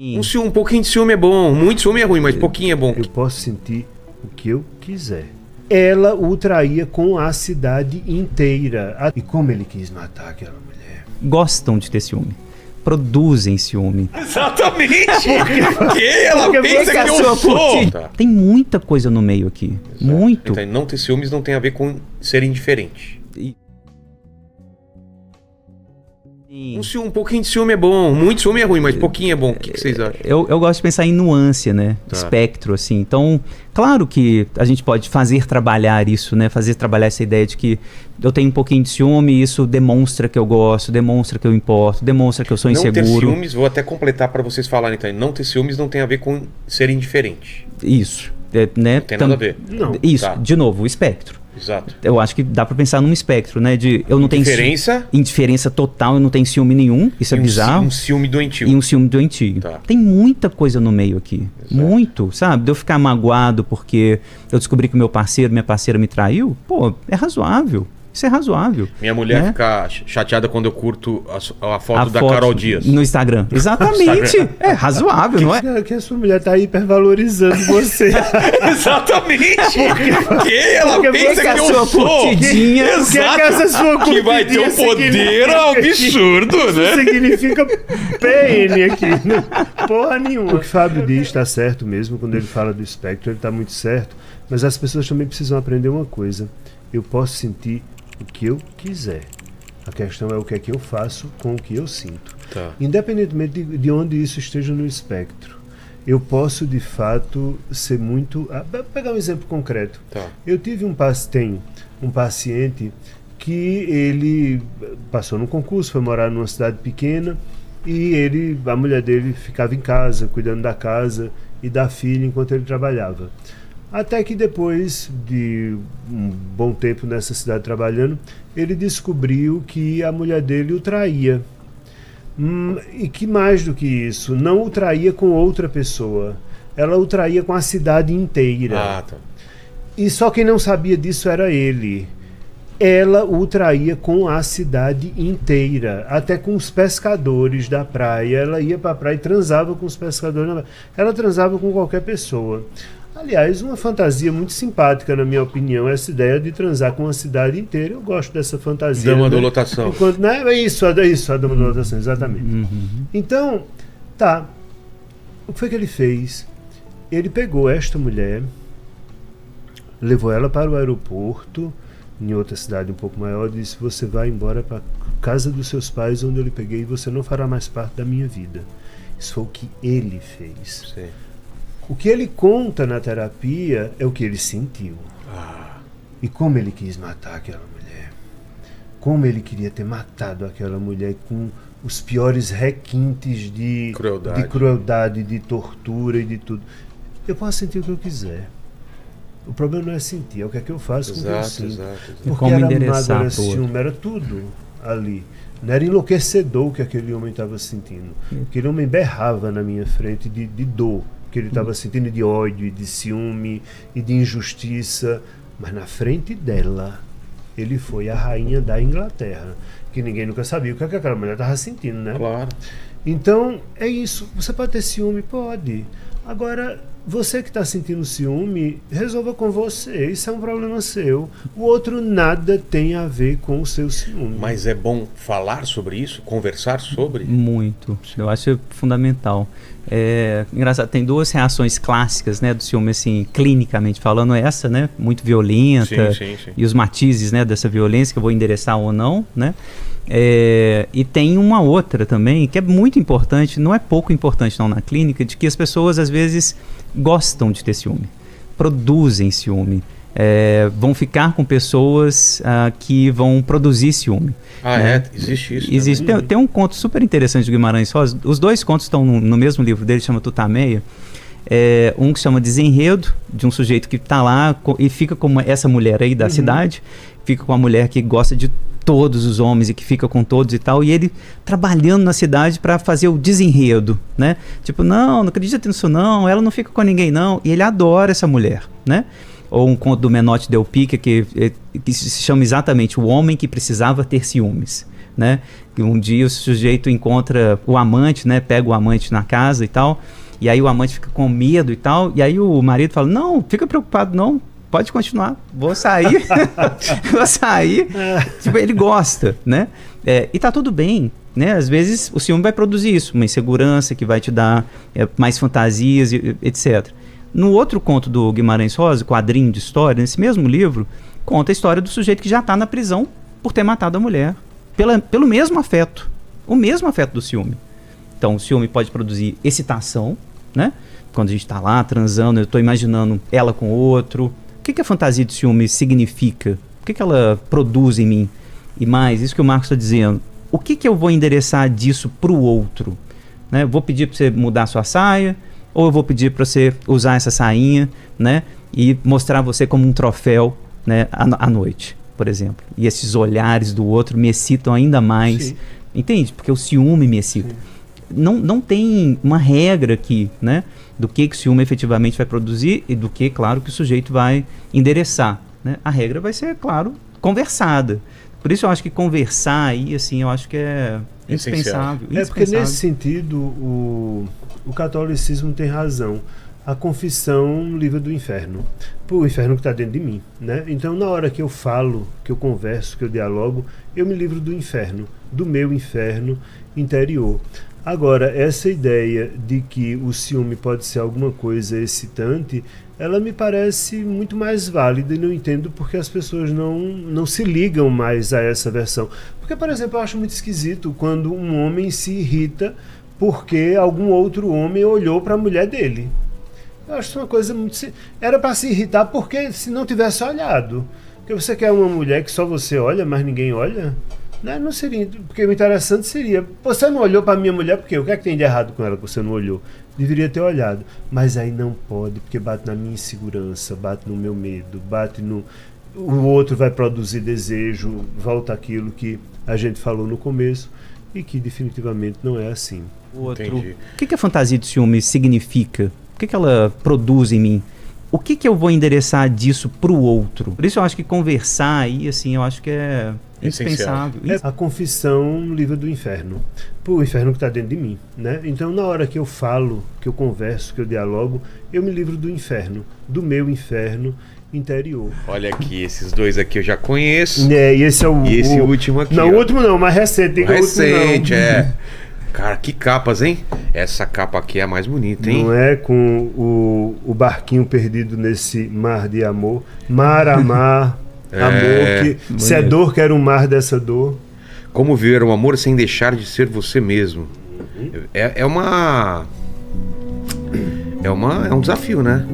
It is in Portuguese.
Um pouquinho de ciúme é bom, muito ciúme é ruim, mas pouquinho é bom. Eu posso sentir o que eu quiser. Ela o traía com a cidade inteira. E como ele quis matar aquela mulher. Gostam de ter ciúme. Produzem ciúme. Exatamente! Porque ela pensa que eu sou! Tá. Tem muita coisa no meio aqui. Exato. Muito. Então, não ter ciúmes não tem a ver com ser indiferente. Um pouquinho de ciúme é bom, muito ciúme é ruim, mas pouquinho é bom. O que vocês acham? Eu gosto de pensar em nuance, né? Tá. Espectro, assim. Então, claro que a gente pode fazer trabalhar isso, né? Fazer trabalhar essa ideia de que eu tenho um pouquinho de ciúme e isso demonstra que eu gosto, demonstra que eu importo, demonstra que eu sou inseguro. Não ter ciúmes, vou até completar para vocês falarem, então. Não ter ciúmes não tem a ver com ser indiferente. Isso. Né? Não tem nada a ver. Não. Isso, Tá. de novo, o espectro. Exato. Eu acho que dá pra pensar num espectro, né? De eu não tenho indiferença total, eu não tenho ciúme nenhum. Isso é bizarro. Um ciúme doentio. E um ciúme doentio. Tá. Tem muita coisa no meio aqui. Exato. Muito, sabe? De eu ficar magoado porque eu descobri que meu parceiro, minha parceira me traiu. Pô, é razoável. Isso é razoável. Minha mulher né? fica chateada quando eu curto a foto da Carol Dias. No Instagram. Exatamente. É razoável, não é? Que a sua mulher tá hipervalorizando você. Exatamente. Porque ela pensa que eu sua sou. curtidinha. O que é que essa sua Que vai ter um poder absurdo, né? Significa PN aqui, né? Porra nenhuma. O que o Fábio diz está certo mesmo, quando ele fala do espectro, ele está muito certo, mas as pessoas também precisam aprender uma coisa. Eu posso sentir o que eu quiser. A questão é o que é que eu faço com o que eu sinto. Tá. Independentemente de onde isso esteja no espectro. Eu posso, de fato, ser muito... Vou pegar um exemplo concreto. Tá. Eu tive tenho um paciente que ele passou no concurso, foi morar numa cidade pequena e a mulher dele ficava em casa, cuidando da casa e da filha enquanto ele trabalhava. Até que depois de um bom tempo nessa cidade trabalhando, ele descobriu que a mulher dele o traía. E que mais do que isso, não o traía com outra pessoa. Ela o traía com a cidade inteira. Ah, tá. E só quem não sabia disso era ele. Ela o traía com a cidade inteira, até com os pescadores da praia. Ela ia para a praia e transava com os pescadores na praia. Ela transava com qualquer pessoa. Aliás, uma fantasia muito simpática, na minha opinião, essa ideia de transar com a cidade inteira. Eu gosto dessa fantasia. Dama né? da lotação. Enquanto, né? É isso, a dama da lotação, exatamente. Então, tá. O que foi que ele fez? Ele pegou esta mulher, levou ela para o aeroporto, em outra cidade um pouco maior, disse: você vai embora para casa dos seus pais, onde eu lhe peguei, e você não fará mais parte da minha vida. Isso foi o que ele fez. Sim. O que ele conta na terapia é o que ele sentiu. E como ele quis matar aquela mulher. Como ele queria ter matado aquela mulher com os piores requintes de crueldade, de tortura e de tudo. Eu posso sentir o que eu quiser. O problema não é sentir, é o que é que eu faço com o que eu sinto. Exato. Porque Como era endereçar mágoa, era pro outro. ciúme, era tudo ali. Não era enlouquecedor o que aquele homem estava sentindo. Aquele homem berrava na minha frente de dor que ele estava sentindo, de ódio, e de ciúme e de injustiça. Mas na frente dela, ele foi a rainha da Inglaterra, que ninguém nunca sabia o que aquela mulher estava sentindo, né? Claro. Então, é isso. Você pode ter ciúme? Pode. Agora, você que está sentindo ciúme, resolva com você. Isso é um problema seu. O outro nada tem a ver com o seu ciúme. Mas é bom falar sobre isso? Conversar sobre? Muito. Eu acho fundamental. Engraçado, tem duas reações clássicas, né, do ciúme, assim, clinicamente falando, essa, né, muito violenta, Sim. e os matizes, né, dessa violência que eu vou endereçar ou não, né, e tem uma outra também, que é muito importante, não é pouco importante não na clínica, de que as pessoas às vezes gostam de ter ciúme, produzem ciúme, vão ficar com pessoas que vão produzir ciúme. Né? Existe isso. Existe. Tem um conto super interessante do Guimarães Rosa. Os dois contos estão no mesmo livro dele, chama Tutameia. Um que chama Desenredo, de um sujeito que está lá e fica com essa mulher aí da cidade, fica com uma mulher que gosta de todos os homens e que fica com todos e tal, e ele trabalhando na cidade para fazer o desenredo, né? Tipo, não acredita nisso não, ela não fica com ninguém não, e ele adora essa mulher, né? Ou um conto do Menotti Del Pica que se chama exatamente O Homem que Precisava Ter Ciúmes, né? Que um dia o sujeito encontra o amante, né? Pega o amante na casa e tal, e aí o amante fica com medo e tal, e aí o marido fala, não, fica preocupado não, pode continuar, vou sair, vou sair. Tipo, ele gosta, né? E tá tudo bem, né? Às vezes o ciúme vai produzir isso, uma insegurança que vai te dar mais fantasias, etc. No outro conto do Guimarães Rosa, quadrinho de história, nesse mesmo livro, conta a história do sujeito que já está na prisão por ter matado a mulher, pelo mesmo afeto, o mesmo afeto do ciúme. Então, o ciúme pode produzir excitação, né? Quando a gente está lá transando, eu estou imaginando ela com outro. O que a fantasia de ciúme significa? O que ela produz em mim? E mais, isso que o Marcos está dizendo, o que eu vou endereçar disso para o outro? Né? Vou pedir para você mudar a sua saia, ou eu vou pedir para você usar essa sainha, né? E mostrar você como um troféu, né? À noite, por exemplo. E esses olhares do outro me excitam ainda mais. Sim. Entende? Porque o ciúme me excita. Não tem uma regra aqui, né? Do que o ciúme efetivamente vai produzir e do que, claro, que o sujeito vai endereçar, né? A regra vai ser, claro, conversada. Por isso eu acho que conversar aí, assim, eu acho que é indispensável. Porque nesse sentido o catolicismo tem razão. A confissão livra do inferno. O inferno que está dentro de mim, né? Então, na hora que eu falo, que eu converso, que eu dialogo, eu me livro do inferno, do meu inferno interior. Agora, essa ideia de que o ciúme pode ser alguma coisa excitante, ela me parece muito mais válida e não entendo porque as pessoas não se ligam mais a essa versão. Porque, por exemplo, eu acho muito esquisito quando um homem se irrita porque algum outro homem olhou para a mulher dele. Eu acho isso uma coisa muito... Era para se irritar porque se não tivesse olhado. Porque você quer uma mulher que só você olha, mas ninguém olha? Não seria... Porque o interessante seria... Você não olhou para minha mulher porque o que é que tem de errado com ela que você não olhou? Deveria ter olhado. Mas aí não pode, porque bate na minha insegurança, bate no meu medo, bate no... O outro vai produzir desejo, volta aquilo que a gente falou no começo e que definitivamente não é assim. O que a fantasia de ciúme significa? O que ela produz em mim? O que eu vou endereçar disso para o outro? Por isso eu acho que conversar aí, assim, eu acho que é indispensável. A confissão livra do inferno. O inferno que está dentro de mim, né? Então, na hora que eu falo, que eu converso, que eu dialogo, eu me livro do inferno, do meu inferno interior. Olha aqui, esses dois aqui eu já conheço. E esse é E esse último aqui. Não, o último não, mas recente. Recente, Cara, que capas, hein? Essa capa aqui é a mais bonita, hein? Não é? Com o barquinho perdido nesse mar de amor. Mar a mar, amor, que se é dor, quero um mar dessa dor. Como viver um amor sem deixar de ser você mesmo. É um desafio, né?